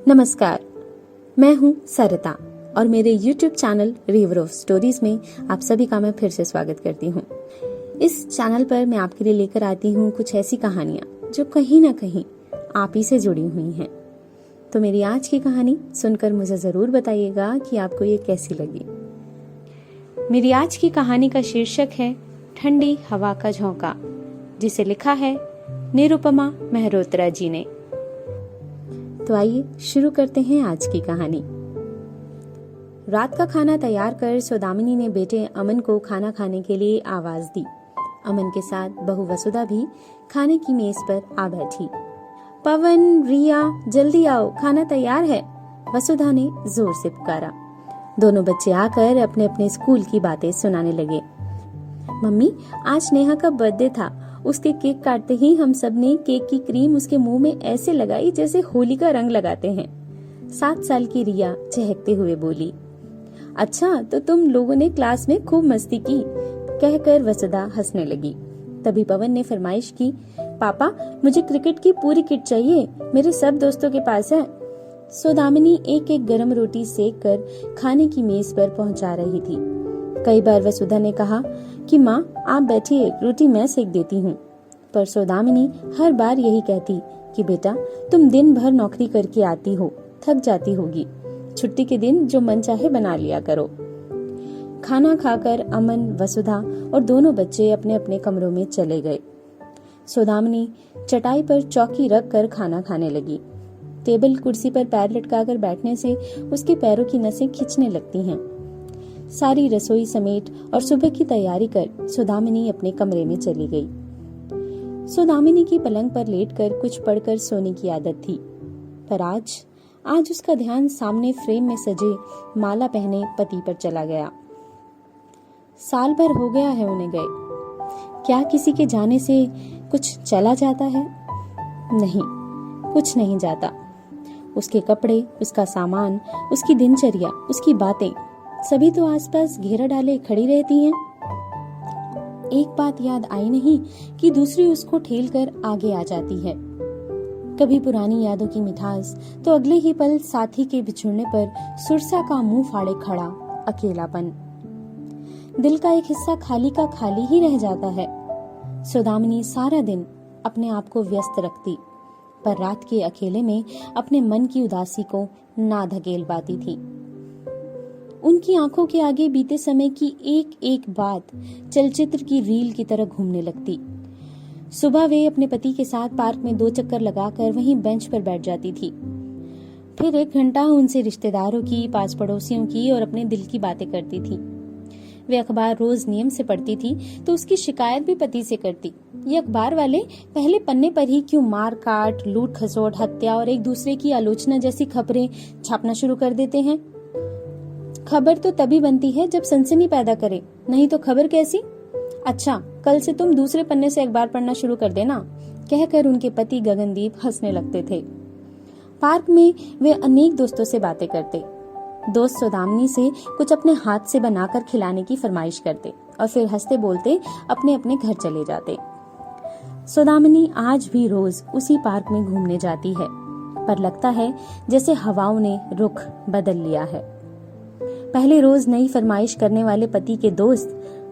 नमस्कार, मैं हूं सरिता और मेरे YouTube channel river of stories में आप सभी का मैं फिर से स्वागत करती हूं। इस चैनल पर मैं आपके लिए लेकर आती हूं कुछ ऐसी कहानियां जो कहीं ना कहीं आप ही से जुड़ी हुई हैं। तो मेरी आज की कहानी सुनकर मुझे जरूर बताइएगा कि आपको ये कैसी लगी। मेरी आज की कहानी का शीर्षक है ठंडी हवा का झोंका, जिसे लिखा है निरुपमा मेहरोत्रा जी ने। तो आइए शुरू करते हैं आज की कहानी। रात का खाना तैयार कर सौदामिनी ने बेटे अमन को खाना खाने के लिए आवाज दी। अमन के साथ बहू वसुधा भी खाने की मेज पर आ बैठी। पवन, रिया, जल्दी आओ, खाना तैयार है, वसुधा ने जोर से पुकारा। दोनों बच्चे आकर अपने अपने स्कूल की बातें सुनाने लगे। मम्मी, आज नेहा का बर्थडे था, उसके केक काटते ही हम सब ने केक की क्रीम उसके मुंह में ऐसे लगाई जैसे होली का रंग लगाते हैं। 7 साल की रिया चहकते हुए बोली। अच्छा, तो तुम लोगों ने क्लास में खूब मस्ती की, कहकर वसुधा हंसने लगी। तभी पवन ने फरमाइश की, पापा मुझे क्रिकेट की पूरी किट चाहिए, मेरे सब दोस्तों के पास है। सौदामिनी एक एक गरम रोटी सेक कर खाने की मेज पर पहुंचा रही थी। कई बार वसुधा ने कहा कि माँ आप बैठिए, रोटी मैं सेक देती हूँ, पर सौदामिनी हर बार यही कहती कि बेटा तुम दिन भर नौकरी करके आती हो, थक जाती होगी, छुट्टी के दिन जो मन चाहे बना लिया करो। खाना खाकर अमन, वसुधा और दोनों बच्चे अपने अपने कमरों में चले गए। सौदामिनी चटाई पर चौकी रख कर खाना खाने लगी। टेबल कुर्सी पर पैर लटकाकर बैठने से उसके पैरों की नसें खिंचने लगती हैं। सारी रसोई समेट और सुबह की तैयारी कर सौदामिनी अपने कमरे में चली गई। सौदामिनी की पलंग पर लेटकर कुछ पढ़कर सोने की आदत थी, पर आज उसका ध्यान सामने फ्रेम में सजे माला पहने पति पर चला गया। साल भर हो गया है उन्हें गए, क्या किसी के जाने से कुछ चला जाता है? नहीं, कुछ नहीं जाता। उसके कपड़े, उसका सामान, उसकी दिनचर्या, उसकी बातें सभी तो आसपास घेरा डाले खड़ी रहती हैं। एक बात याद आई नहीं कि दूसरी उसको ठेल कर आगे आ जाती है। कभी पुरानी यादों की मिठास, तो अगले ही पल साथी के बिछुड़ने पर सुरसा का मुंह फाड़े खड़ा अकेलापन। दिल का एक हिस्सा खाली का खाली ही रह जाता है। सौदामिनी सारा दिन अपने आप को व्यस्त रखती, पर रात के अकेले में अपने मन की उदासी को ना धकेल पाती थी। उनकी आंखों के आगे बीते समय की एक एक बात चलचित्र की रील की तरह घूमने लगती। सुबह वे अपने पति के साथ पार्क में 2 चक्कर लगाकर वहीं बेंच पर बैठ जाती थी। फिर 1 घंटा उनसे रिश्तेदारों की, पास पड़ोसियों की और अपने दिल की बातें करती थी। वे अखबार रोज नियम से पढ़ती थी तो उसकी शिकायत भी पति से करती। ये अखबार वाले पहले पन्ने पर ही क्यों मार काट, लूट खसोट, हत्या और एक दूसरे की आलोचना जैसी खबरें छापना शुरू कर देते हैं? खबर तो तभी बनती है जब सनसनी पैदा करे, नहीं तो खबर कैसी? अच्छा, कल से तुम दूसरे पन्ने से अखबार पढ़ना शुरू कर देना, कहकर उनके पति गगनदीप हंसने लगते थे। पार्क में वे अनेक दोस्तों से बातें करते। दोस्त सौदामिनी से कुछ अपने हाथ से बनाकर खिलाने की फरमाइश करते और फिर हंसते बोलते अपने अपने घर चले जाते। सौदामिनी आज भी रोज उसी पार्क में घूमने जाती है, पर लगता है जैसे हवाओं ने रुख बदल लिया है। पहले रोज नई फरमाइश करने वाले पति के दोस्त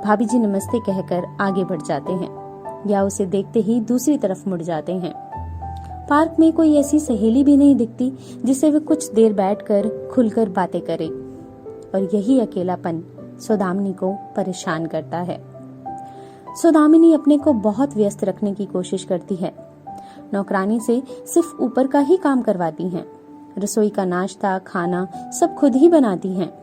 भाभी जी नमस्ते कहकर आगे बढ़ जाते हैं या उसे देखते ही दूसरी तरफ मुड़ जाते हैं। पार्क में कोई ऐसी सहेली भी नहीं दिखती जिसे वे कुछ देर बैठकर खुलकर बातें करें, और यही अकेलापन सौदामिनी को परेशान करता है। सौदामिनी अपने को बहुत व्यस्त रखने की कोशिश करती है। नौकरानी से सिर्फ ऊपर का ही काम करवाती हैं। रसोई का नाश्ता, खाना सब खुद ही बनाती हैं।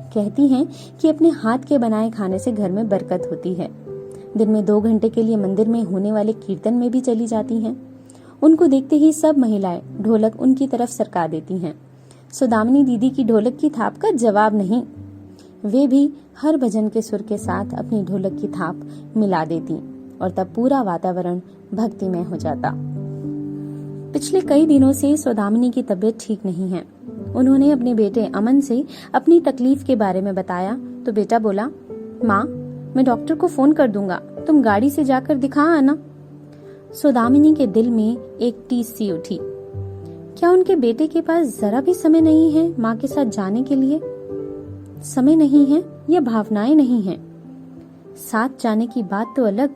कहती हैं कि अपने हाथ के बनाए खाने से घर में बरकत होती है। दिन में 2 घंटे के लिए मंदिर में होने वाले कीर्तन में भी चली जाती हैं। उनको देखते ही सब महिलाएं ढोलक उनकी तरफ सरका देती हैं। सौदामिनी दीदी की ढोलक की थाप का जवाब नहीं। वे भी हर भजन के सुर के साथ अपनी ढोलक की थाप मिला देती और तब पूरा वातावरण भक्तिमय हो जाता। पिछले कई दिनों से सौदामिनी की तबीयत ठीक नहीं है। उन्होंने अपने बेटे अमन से अपनी तकलीफ के बारे में बताया तो बेटा बोला, माँ मैं डॉक्टर को फोन कर दूंगा, तुम गाड़ी से जाकर दिखा आना। सौदामिनी के दिल में एक टीस सी उठी। क्या उनके बेटे के पास जरा भी समय नहीं है माँ के साथ जाने के लिए? समय नहीं है या भावनाएं नहीं हैं? साथ जाने की बात तो अलग,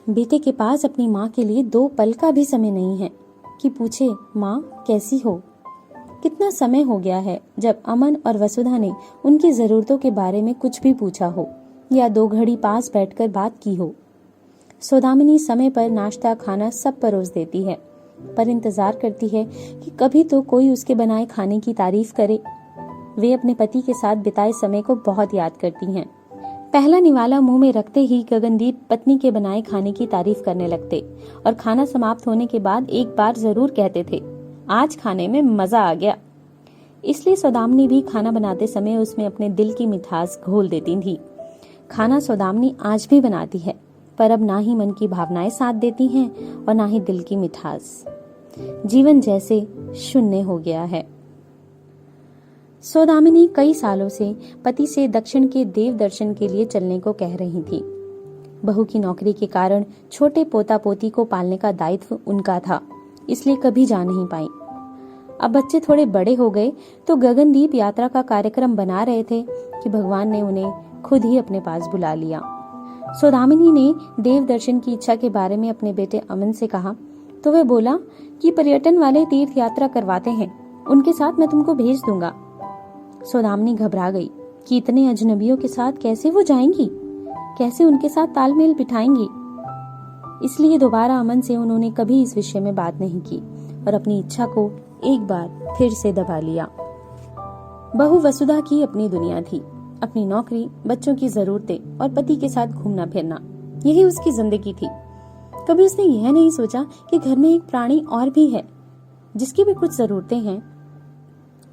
बेटे के पास अपनी माँ के लिए 2 पल का भी समय नहीं है कि पूछे माँ कैसी हो। कितना समय हो गया है जब अमन और वसुधा ने उनकी जरूरतों के बारे में कुछ भी पूछा हो या 2 घड़ी पास बैठकर बात की हो। सौदामिनी समय पर नाश्ता खाना सब परोस देती है, पर इंतजार करती है कि कभी तो कोई उसके बनाए खाने की तारीफ करे। वे अपने पति के साथ बिताए समय को बहुत याद करती हैं। पहला निवाला मुंह में रखते ही गगनदीप पत्नी के बनाए खाने की तारीफ करने लगते और खाना समाप्त होने के बाद एक बार जरूर कहते थे, आज खाने में मजा आ गया। इसलिए सौदामिनी भी खाना बनाते समय उसमें अपने दिल की मिठास घोल देती थी। खाना सौदामिनी आज भी बनाती है, पर अब ना ही मन की भावनाएं साथ देती हैं और ना ही दिल की मिठास। जीवन जैसे शून्य हो गया है। सौदामिनी कई सालों से पति से दक्षिण के देव दर्शन के लिए चलने को कह रही थी। बहू की नौकरी के कारण छोटे पोता पोती को पालने का दायित्व उनका था, इसलिए कभी जा नहीं पाई। अब बच्चे थोड़े बड़े हो गए तो गगनदीप यात्रा का कार्यक्रम बना रहे थे कि भगवान ने उन्हें खुद ही अपने पास बुला लिया। सौदामिनी ने देव दर्शन की इच्छा के बारे में अपने बेटे अमन से कहा तो वह बोला कि पर्यटन वाले तीर्थ यात्रा करवाते हैं, उनके साथ मैं तुमको भेज दूंगा। सौदामिनी घबरा गई कि इतने अजनबियों के साथ कैसे वो जाएंगी, कैसे उनके साथ तालमेल बिठाएंगी। इसलिए दोबारा अमन से उन्होंने कभी इस विषय में बात नहीं की और अपनी इच्छा को एक बार फिर से दबा लिया। बहू वसुधा की अपनी दुनिया थी, अपनी नौकरी, बच्चों की जरूरतें और पति के साथ घूमना फिरना, यही उसकी जिंदगी थी। कभी उसने यह नहीं सोचा कि घर में एक प्राणी और भी है जिसकी भी कुछ जरूरतें हैं।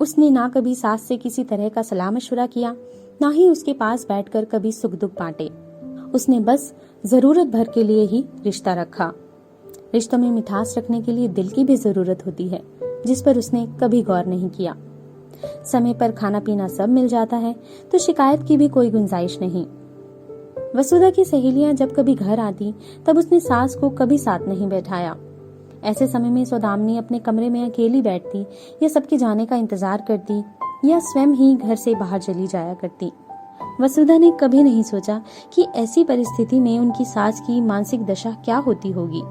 उसने ना कभी सास से किसी तरह का सलाह मशवरा किया, ना ही उसके पास बैठकर कभी सुख दुख बांटे। उसने बस जरूरत भर के लिए ही रिश्ता रखा। रिश्तों में मिठास रखने के लिए दिल की भी जरूरत होती है, जिस पर उसने कभी गौर नहीं किया। समय पर खाना पीना सब मिल जाता है तो शिकायत की भी कोई गुंजाइश नहीं। वसुधा की सहेलियां जब कभी घर आती तब उसने सास को कभी साथ नहीं बैठाया। ऐसे समय में सौदामिनी अपने कमरे में अकेली बैठती या सबके जाने का इंतजार करती या स्वयं ही घर से बाहर चली जाया करती। वसुधा ने कभी नहीं सोचा कि ऐसी परिस्थिति में उनकी सास की मानसिक दशा क्या होती होगी।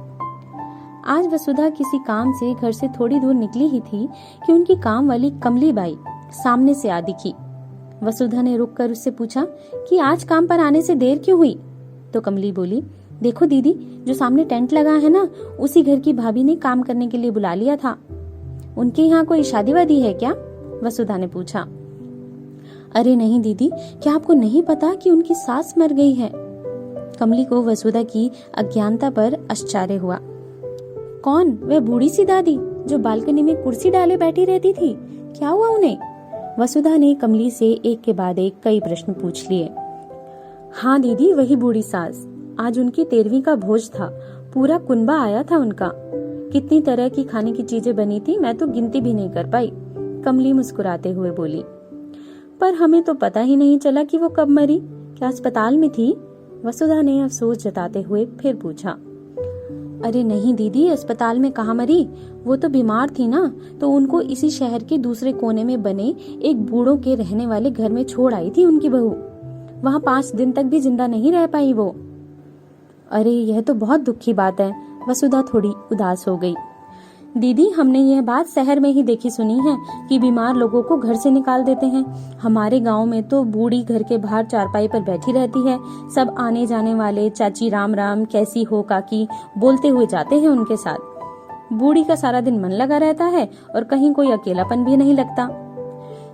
आज वसुधा किसी काम से घर से थोड़ी दूर निकली ही थी कि उनकी काम वाली कमली बाई सामने से आ दिखी। वसुधा ने रुककर उससे पूछा कि आज काम पर आने से देर क्यों हुई? तो कमली बोली, देखो दीदी, जो सामने टेंट लगा है ना, उसी घर की भाभी ने काम करने के लिए बुला लिया था। उनके यहाँ कोई शादी वादी है क्या? वसुधा ने पूछा। अरे नहीं दीदी, क्या आपको नहीं पता कि उनकी सास मर गई है? कमली को वसुधा की अज्ञानता पर आश्चर्य हुआ। कौन? वह बूढ़ी सी दादी जो बालकनी में कुर्सी डाले बैठी रहती थी, क्या हुआ उन्हें? वसुधा ने कमली से एक के बाद एक कई प्रश्न पूछ लिए। हाँ दीदी, वही बूढ़ी सास। आज उनकी 13वीं का भोज था, पूरा कुनबा आया था उनका। कितनी तरह की खाने की चीजें बनी थी, मैं तो गिनती भी नहीं कर पाई। कमली मुस्कुराते हुए बोली। पर हमें तो पता ही नहीं चला कि वो कब मरी। क्या अस्पताल में थी? वसुधा ने अफसोस जताते हुए फिर पूछा। अरे नहीं दीदी, अस्पताल में कहाँ मरी, वो तो बीमार थी ना, तो उनको इसी शहर के दूसरे कोने में बने एक बूढ़ों के रहने वाले घर में छोड़ आई थी उनकी बहू। वहाँ 5 दिन तक भी जिंदा नहीं रह पाई वो। अरे यह तो बहुत दुख की बात है। वसुधा थोड़ी उदास हो गई। दीदी, हमने यह बात शहर में ही देखी सुनी है कि बीमार लोगों को घर से निकाल देते हैं। हमारे गांव में तो बूढ़ी घर के बाहर चारपाई पर बैठी रहती है। सब आने जाने वाले चाची राम राम, कैसी हो काकी बोलते हुए जाते हैं उनके साथ। बूढ़ी का सारा दिन मन लगा रहता है और कहीं कोई अकेलापन भी नहीं लगता।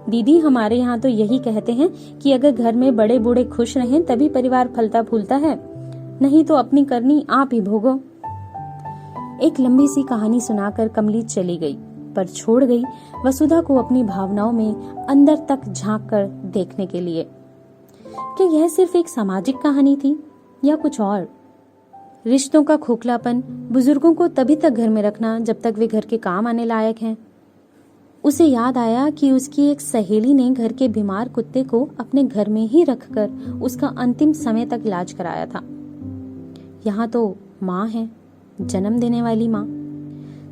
दीदी, हमारे यहाँ तो यही कहते हैं कि अगर घर में बड़े बूढ़े खुश रहें तभी परिवार फलता फूलता है, नहीं तो अपनी करनी आप ही भोगो। एक लंबी सी कहानी सुनाकर कमली चली गई, पर छोड़ गई वसुधा को अपनी भावनाओं में अंदर तक झांक कर देखने के लिए। क्या यह सिर्फ एक सामाजिक कहानी थी या कुछ और? रिश्तों का खोखलापन, बुजुर्गों को तभी तक घर में रखना जब तक वे घर के काम आने लायक हैं। उसे याद आया कि उसकी एक सहेली ने घर के बीमार कुत्ते को अपने घर में ही रखकर उसका अंतिम समय तक इलाज कराया था। यहाँ तो माँ है, जन्म देने वाली माँ।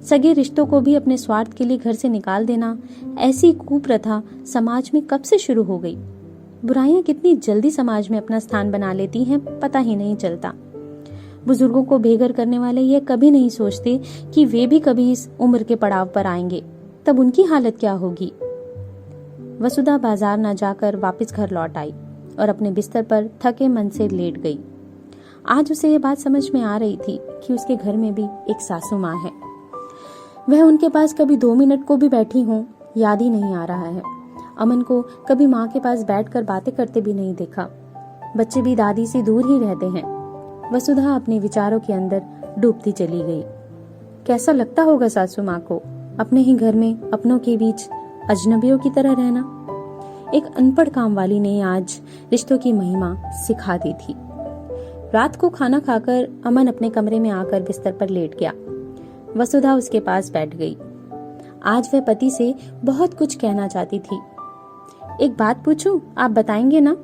सगे रिश्तों को भी अपने स्वार्थ के लिए घर से निकाल देना, ऐसी कुप्रथा समाज में कब से शुरू हो गई। बुराइयां कितनी जल्दी समाज में अपना स्थान बना लेती हैं, पता ही नहीं चलता। बुजुर्गों को बेघर करने वाले यह कभी नहीं सोचते कि वे भी कभी इस उम्र के पड़ाव पर आएंगे, तब उनकी हालत क्या होगी। वसुधा बाजार न जाकर वापस घर लौट आई और अपने बिस्तर पर थके मन से लेट गई। आज उसे ये बात समझ में आ रही थी कि उसके घर में भी एक सासू माँ है। वह उनके पास कभी 2 मिनट को भी बैठी हो, याद ही नहीं आ रहा है। अमन को कभी माँ के पास बैठकर बातें करते भी नहीं देखा। बच्चे भी दादी से दूर ही रहते हैं। वसुधा अपने विचारों के अंदर डूबती चली गई। कैसा लगता होगा सासू माँ को अपने ही घर में अपनों के बीच अजनबियों की तरह रहना। एक अनपढ़ काम वाली ने आज रिश्तों की महिमा सिखा दी थी। रात को खाना खाकर अमन अपने कमरे में आकर बिस्तर पर लेट गया। वसुधा उसके पास बैठ गई। आज वह पति से बहुत कुछ कहना चाहती थी। एक बात पूछूं, आप बताएंगे ना?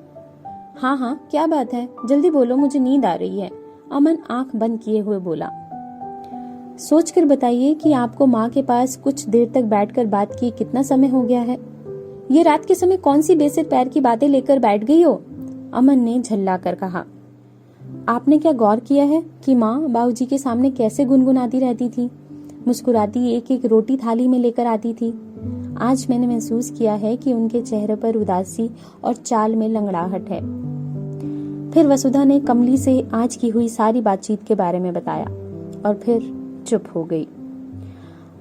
हाँ हाँ, क्या बात है, जल्दी बोलो, मुझे नींद आ रही है, अमन आंख बंद किए हुए बोला। सोचकर बताइए कि आपको माँ के पास कुछ देर तक बैठकर बात किए कितना समय हो गया है। ये रात के समय कौन सी बेसिर पैर की बातें लेकर बैठ गई हो? अमन ने झल्ला कर कहा। आपने क्या गौर किया है कि माँ बाबूजी के सामने कैसे गुनगुनाती रहती थी, मुस्कुराती एक एक रोटी थाली में लेकर आती थी। आज मैंने महसूस किया है कि उनके चेहरे पर उदासी और चाल में लंगड़ाहट है। फिर वसुधा ने कमली से आज की हुई सारी बातचीत के बारे में बताया और फिर चुप हो गई।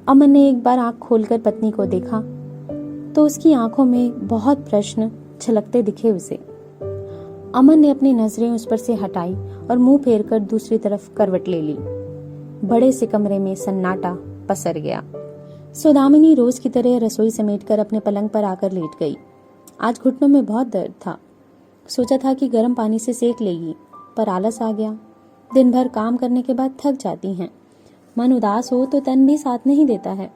अमन ने एक बार आंख खोलकर पत्नी को देखा तो उसकी आंखों में बहुत प्रश्न छलकते दिखे उसे। अमन ने अपनी नजरें उस पर से हटाई और मुंह फेरकर दूसरी तरफ करवट ले ली। बड़े से कमरे में सन्नाटा पसर गया। सौदामिनी रोज की तरह रसोई समेटकर अपने पलंग पर आकर लेट गई। आज घुटनों में बहुत दर्द था। सोचा था कि गर्म पानी से सेक लेगी, पर आलस आ गया। दिन भर काम करने के बाद थक जाती हैं। मन उदास हो तो तन भी साथ नहीं देता है।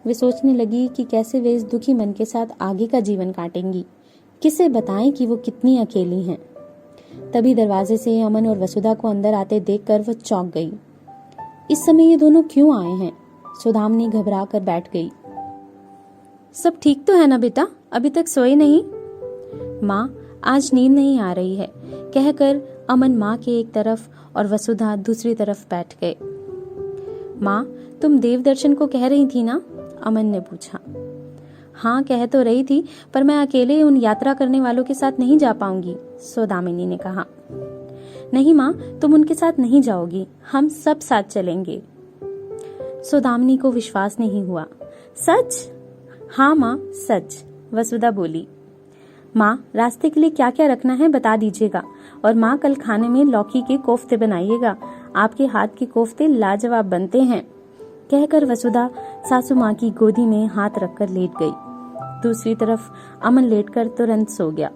वे सोचने लगी कि कैसे वे इस दुखी मन के साथ आगे का जीवन काटेंगी। किसे बताएं कि वो कितनी अकेली हैं। तभी दरवाजे से अमन और वसुधा को अंदर आते देखकर वह चौंक गई। इस समय ये दोनों क्यों आए हैं? सौदामिनी घबरा कर बैठ गई। सब ठीक तो है ना बेटा, अभी तक सोए नहीं? माँ, आज नींद नहीं आ रही है, कहकर अमन माँ के एक तरफ और वसुधा दूसरी तरफ बैठ गए। माँ, तुम देव दर्शन को कह रही थी ना? अमन ने पूछा। हाँ, कह तो रही थी, पर मैं अकेले उन यात्रा करने वालों के साथ नहीं जा पाऊंगी, सौदामिनी ने कहा। नहीं माँ, तुम उनके साथ नहीं जाओगी, हम सब साथ चलेंगे। सौदामिनी को विश्वास नहीं हुआ। सच? हाँ माँ, सच, वसुधा बोली। माँ, रास्ते के लिए क्या क्या रखना है बता दीजिएगा, और माँ कल खाने में लौकी के कोफ्ते बनाइएगा। आपके हाथ के कोफ्ते लाजवाब बनते हैं, कहकर वसुधा सासू माँ की गोदी में हाथ रखकर लेट गई। दूसरी तरफ अमन लेटकर तुरंत सो गया।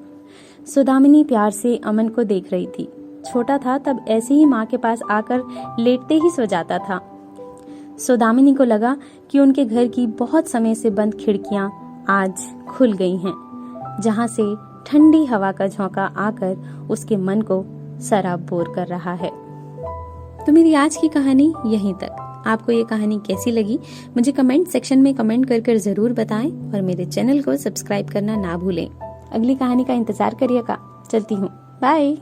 सौदामिनी प्यार से अमन को देख रही थी। छोटा था तब ऐसे ही माँ के पास आकर लेटते ही सो जाता था। सौदामिनी को लगा कि उनके घर की बहुत समय से बंद खिड़कियां आज खुल गई हैं, जहां से ठंडी हवा का झोंका आकर उसके मन को सराबोर कर रहा है। तो मेरी आज की कहानी यहीं तक। आपको ये कहानी कैसी लगी मुझे कमेंट सेक्शन में कमेंट कर जरूर बताएं और मेरे चैनल को सब्सक्राइब करना ना भूलें। अगली कहानी का इंतजार करिएगा। चलती हूँ, बाय।